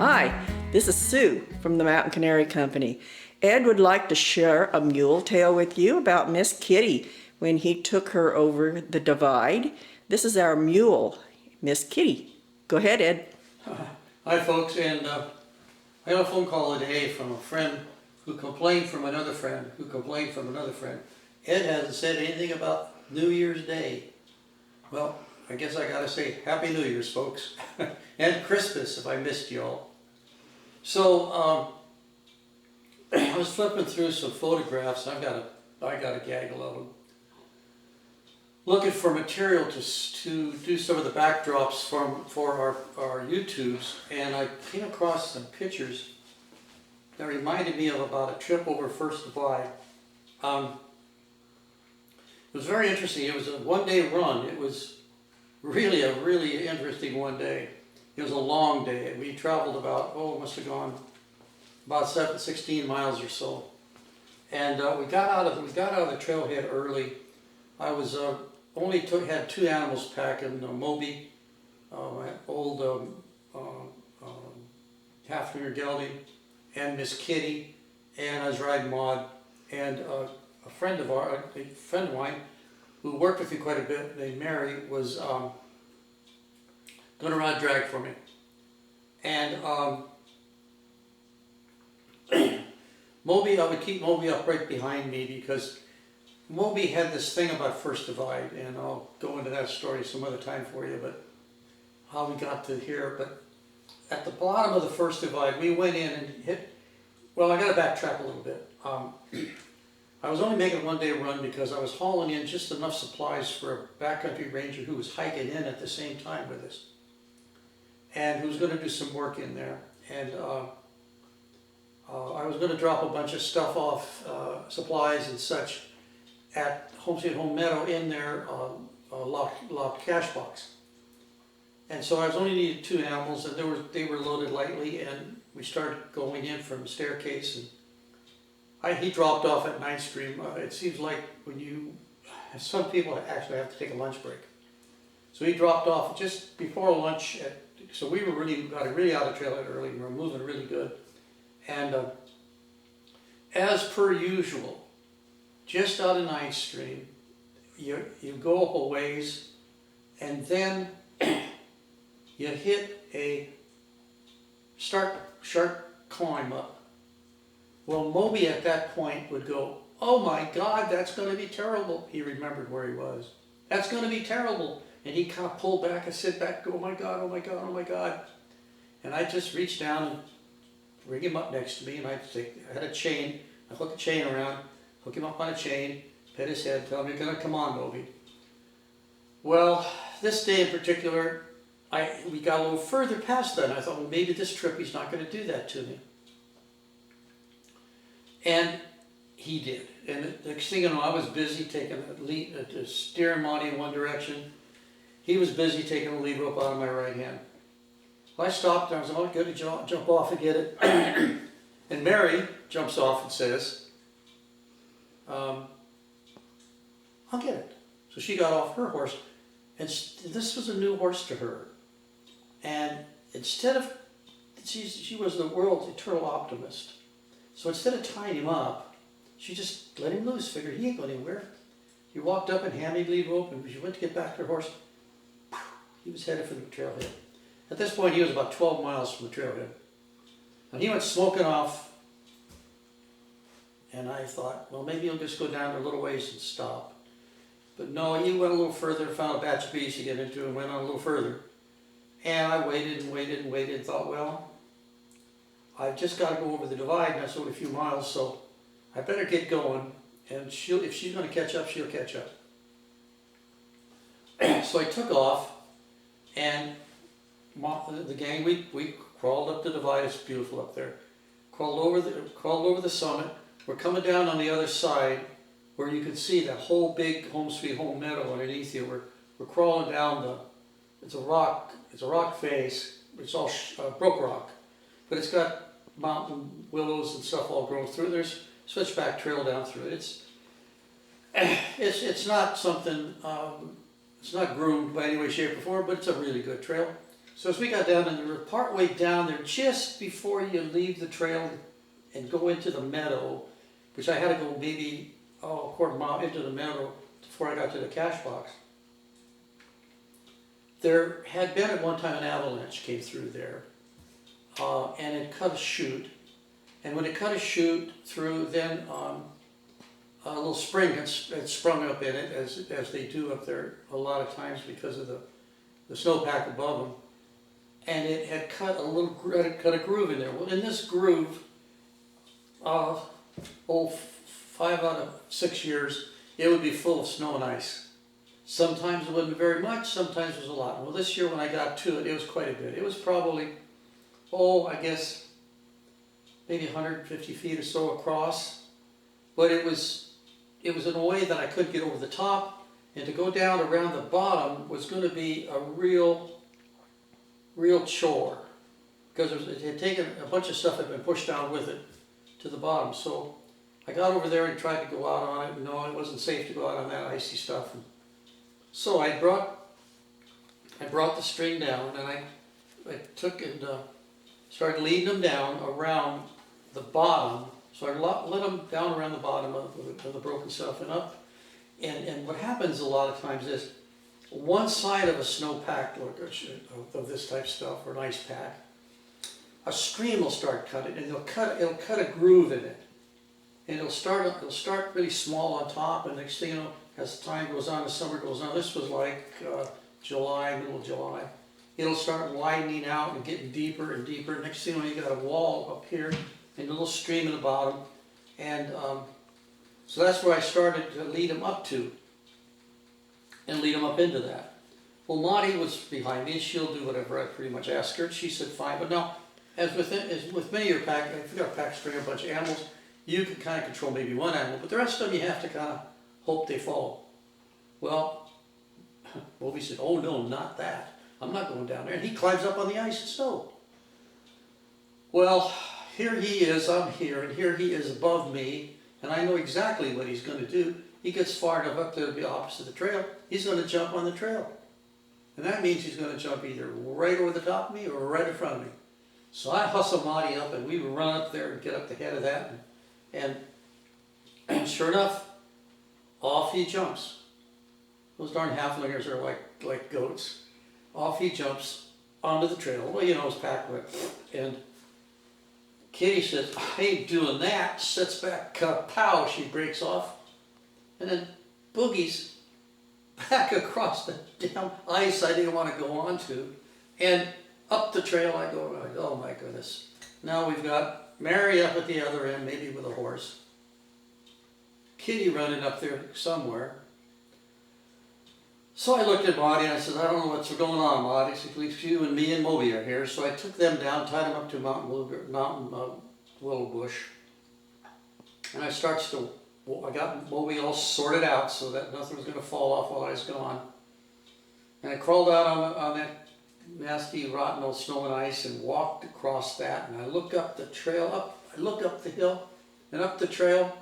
Hi, this is Sue from the Mountain Canary Company. Ed would like to share a mule tale with you about Miss Kitty when he took her over the divide. This is our mule, Miss Kitty. Go ahead, Ed. Hi folks, and I got a phone call today from a friend who complained from another friend who complained from another friend. Ed hasn't said anything about New Year's Day. Well, I guess I gotta say Happy New Year's, folks. And Christmas, if I missed y'all. So, I was flipping through some photographs. I got a gaggle of them. Looking for material to do some of the backdrops for our YouTubes, and I came across some pictures that reminded me of about a trip over First Divide. It was very interesting. It was a one-day run. It was really a really interesting one day. It was a long day. We traveled about, must have gone about 16 miles or so. And we got out of the trailhead early. I was had two animals packing, Moby, my old half-liter gelding, and Ms Kitty, and I was riding Maud, and a friend of mine who worked with me quite a bit, named Mary, was going to ride drag for me. And Moby, I would keep Moby up right behind me because Moby had this thing about First Divide, and I'll go into that story some other time for you, but how we got to here. But at the bottom of the First Divide, we went in and hit, well, I got to backtrack a little bit. I was only making a one-day run because I was hauling in just enough supplies for a backcountry ranger who was hiking in at the same time with us, and who was going to do some work in there. And I was going to drop a bunch of stuff off, supplies and such, at Homestead Home Meadow in their locked cash box. And so I was only needed two animals, and they were loaded lightly, and we started going in from the staircase, and he dropped off at 9th Stream. It seems like some people actually have to take a lunch break. So he dropped off just before lunch, so we got really out of the trailhead early, we were moving really good. And as per usual, just out of 9th Stream, you go up a ways, and then you hit a sharp climb up. Well, Moby at that point would go, "Oh my God, that's going to be terrible." He remembered where he was. "That's going to be terrible." And he kind of pulled back and sit back, go, "Oh my God, oh my God, oh my God." And I just reached down and ring him up next to me, and I had a chain. I hook the chain around, hook him up on a chain, pet his head, tell him, "You're going to come on, Moby." Well, this day in particular, we got a little further past that, and I thought, well, maybe this trip he's not going to do that to me. And he did. And the next thing you know, I was busy taking a lead, steering Monty in one direction. He was busy taking a lead rope out of my right hand. Well, I stopped, and I was all good to jump off and get it. And Mary jumps off and says, "I'll get it." So she got off her horse, and this was a new horse to her. And instead of, she was the world's eternal optimist. So instead of tying him up, she just let him loose, figured he ain't going anywhere. He walked up and handed me the lead rope, and she went to get back to her horse. He was headed for the trailhead. At this point, he was about 12 miles from the trailhead. And he went smoking off, and I thought, well, maybe he'll just go down a little ways and stop. But no, he went a little further, found a batch of bees to get into, and went on a little further. And I waited and waited and waited and thought, well, I've just got to go over the divide, and that's only a few miles, so I better get going, and if she's going to catch up, she'll catch up. So I took off, and the gang, we crawled up the divide. It's beautiful up there. Crawled over the summit. We're coming down on the other side, where you can see that whole big Home Sweet Home meadow underneath you. We're crawling down it's a rock face. It's all broke rock, but it's got mountain willows and stuff all grown through. There's switchback trail down through it. It's not something, it's not groomed by any way, shape, or form, but it's a really good trail. So as we got down, and we were partway down there, just before you leave the trail and go into the meadow, which I had to go maybe a quarter mile into the meadow before I got to the cache box. There had been at one time an avalanche came through there, and it cut a chute. And when it cut a chute through, then a little spring had sprung up in it, as they do up there a lot of times because of the snowpack above them. And it had cut a groove in there. Well, in this groove, 5 out of 6 years, it would be full of snow and ice. Sometimes it wasn't very much, sometimes it was a lot. Well, this year when I got to it, it was quite a bit. It was probably, I guess, maybe 150 feet or so across. But it was in a way that I couldn't get over the top, and to go down around the bottom was going to be a real chore, because it had taken a bunch of stuff had been pushed down with it to the bottom. So I got over there and tried to go out on it, and no, it wasn't safe to go out on that icy stuff. And so I brought the string down, and I took and started leading them down around the bottom. So I let them down around the bottom of the broken stuff and up. And what happens a lot of times is one side of a snowpack of this type of stuff, or an ice pack, a stream will start cutting, and it'll cut a groove in it. And it'll start really small on top, and next thing you know, as time goes on, as summer goes on, this was like July, middle of July, it'll start widening out and getting deeper and deeper. Next thing you know, you got a wall up here and a little stream in the bottom. And so that's where I started to lead them up to, and lead them up into that. Well, Monty was behind me, and she'll do whatever I pretty much asked her. She said fine, but now, as with me, if you've got a pack string of a bunch of animals, you can kind of control maybe one animal, but the rest of them you have to kind of hope they follow. Well, Bobby said, oh no, not that. I'm not going down there. And he climbs up on the ice and snow. Well, here he is, I'm here, and here he is above me, and I know exactly what he's going to do. He gets far enough up there to be opposite the trail, he's going to jump on the trail. And that means he's going to jump either right over the top of me or right in front of me. So I hustle Monty up, and we run up there and get up the head of that, and sure enough, off he jumps. Those darn halflingers are like goats. Off he jumps onto the trail. Well, you know, his pack went. And Kitty says, I ain't doing that. Sits back, pow, she breaks off. And then boogies back across the damn ice I didn't want to go onto. And up the trail I go. Oh my goodness. Now we've got Mary up at the other end, maybe with a horse. Kitty running up there somewhere. So I looked at Monty and I said, I don't know what's going on, Monty. At least you and me and Moby are here. So I took them down, tied them up to a mountain willow bush. And I got Moby all sorted out so that nothing was going to fall off while I was gone. And I crawled out on that nasty, rotten old snow and ice and walked across that. And I look up the trail, I look up the hill and up the trail.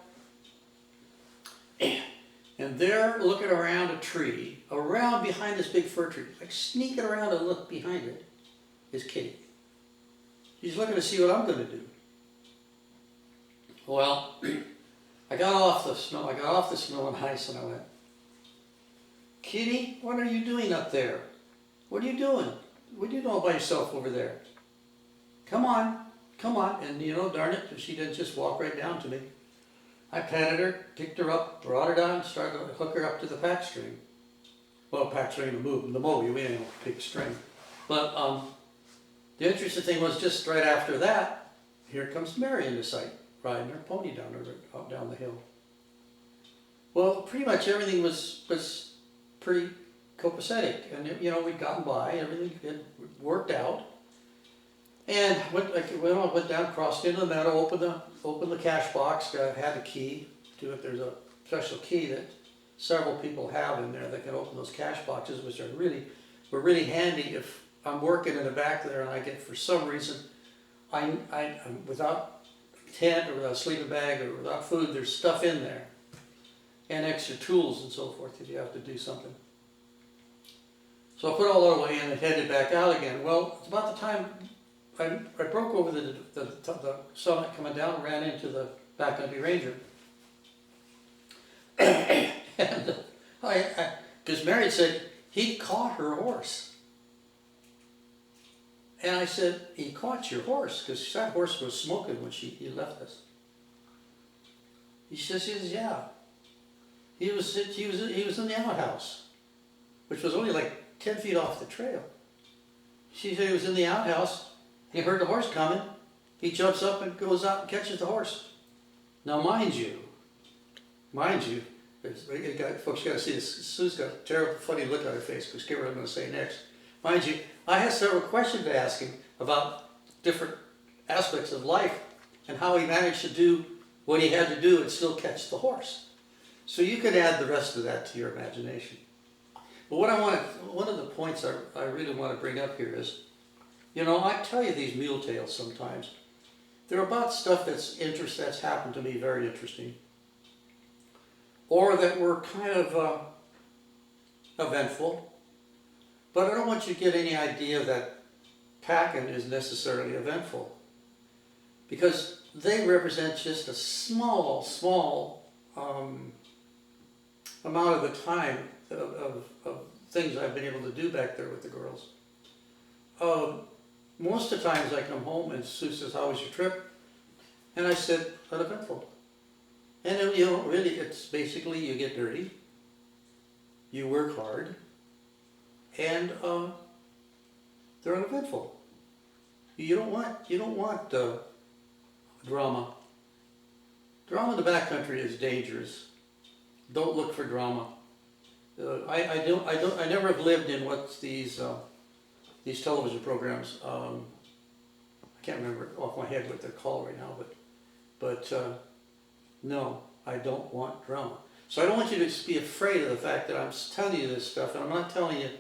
And there, looking around a tree, around behind this big fir tree, like sneaking around to look behind it, is Kitty. She's looking to see what I'm going to do. Well, I got off the snow and ice, and I went, Kitty, what are you doing up there? What are you doing? What are you doing by yourself over there? Come on. And you know, darn it, if she didn't just walk right down to me. I patted her, picked her up, brought her down, started to hook her up to the pack string. Well, pack string, the Moby, we ain't a big string. But the interesting thing was just right after that, here comes Mary into sight, riding her pony down the hill. Well, pretty much everything was pretty copacetic, and you know, we'd gotten by, everything had worked out. And went down, crossed into the meadow, opened the cache box, had a key to it. There's a special key that several people have in there that can open those cache boxes, which were really handy if I'm working in the back there and I get, for some reason, I'm without tent or without a sleeping bag or without food, there's stuff in there. And extra tools and so forth if you have to do something. So I put all the way in and headed back out again. Well, it's about the time I broke over the summit coming down and ran into the backcountry ranger. And because Mary said he caught her horse. And I said, he caught your horse? Because that horse was smoking when he left us. He says, yeah. He was in the outhouse, which was only like 10 feet off the trail. She said he was in the outhouse. He heard the horse coming. He jumps up and goes out and catches the horse. Now, mind you, folks got to see this. Sue's got a terrible, funny look on her face because get what I'm going to say next. Mind you, I had several questions to ask him about different aspects of life and how he managed to do what he had to do and still catch the horse. So you could add the rest of that to your imagination. But one of the points I really want to bring up here is, I tell you these mule tales sometimes. They're about stuff that's happened to me very interesting. Or that were kind of eventful. But I don't want you to get any idea that packing is necessarily eventful. Because they represent just a small amount of the time of things I've been able to do back there with the girls. Most of the times I come home and Sue says, how was your trip? And I said, uneventful. And really it's basically you get dirty, you work hard, and they're uneventful. You don't want drama. Drama in the backcountry is dangerous. Don't look for drama. I never have lived in what's these television programs. I can't remember off my head what they're called right now, but no, I don't want drama. So I don't want you to be afraid of the fact that I'm telling you this stuff, and I'm not telling you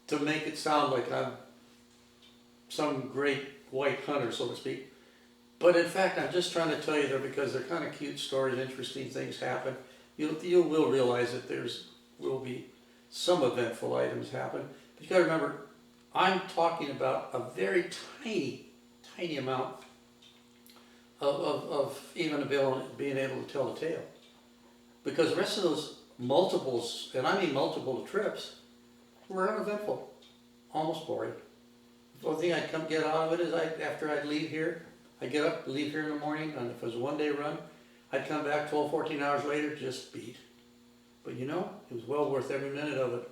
to make it sound like I'm some great white hunter, so to speak. But in fact, I'm just trying to tell you there because they're kind of cute stories, interesting things happen. You will realize that will be some eventful items happen. But you got to remember, I'm talking about a very tiny amount of even being able to tell the tale. Because the rest of those multiples, and I mean multiple trips, were uneventful, almost boring. The only thing I'd come get out of it is after I'd leave here, I'd get up, leave here in the morning, and if it was a one-day run, I'd come back 12, 14 hours later, just beat. But it was well worth every minute of it.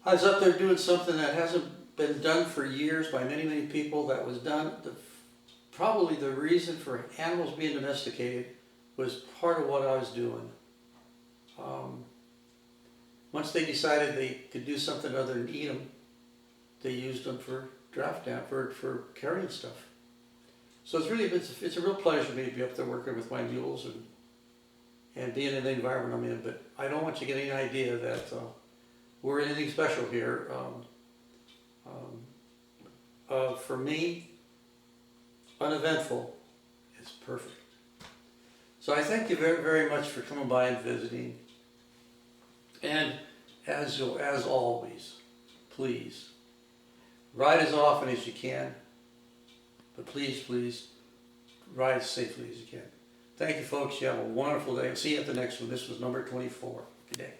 I was up there doing something that hasn't been done for years by many, many people. That was done, probably the reason for animals being domesticated was part of what I was doing. Once they decided they could do something other than eat them, they used them for draft down, for carrying stuff. So it's a real pleasure for me to be up there working with my mules and being in the environment I'm in. But I don't want you to get any idea that we're anything special here. For me, uneventful is perfect. So I thank you very, very much for coming by and visiting. And as always, please, ride as often as you can, but please, ride as safely as you can. Thank you, folks. You have a wonderful day. See you at the next one. This was number 24. Good day.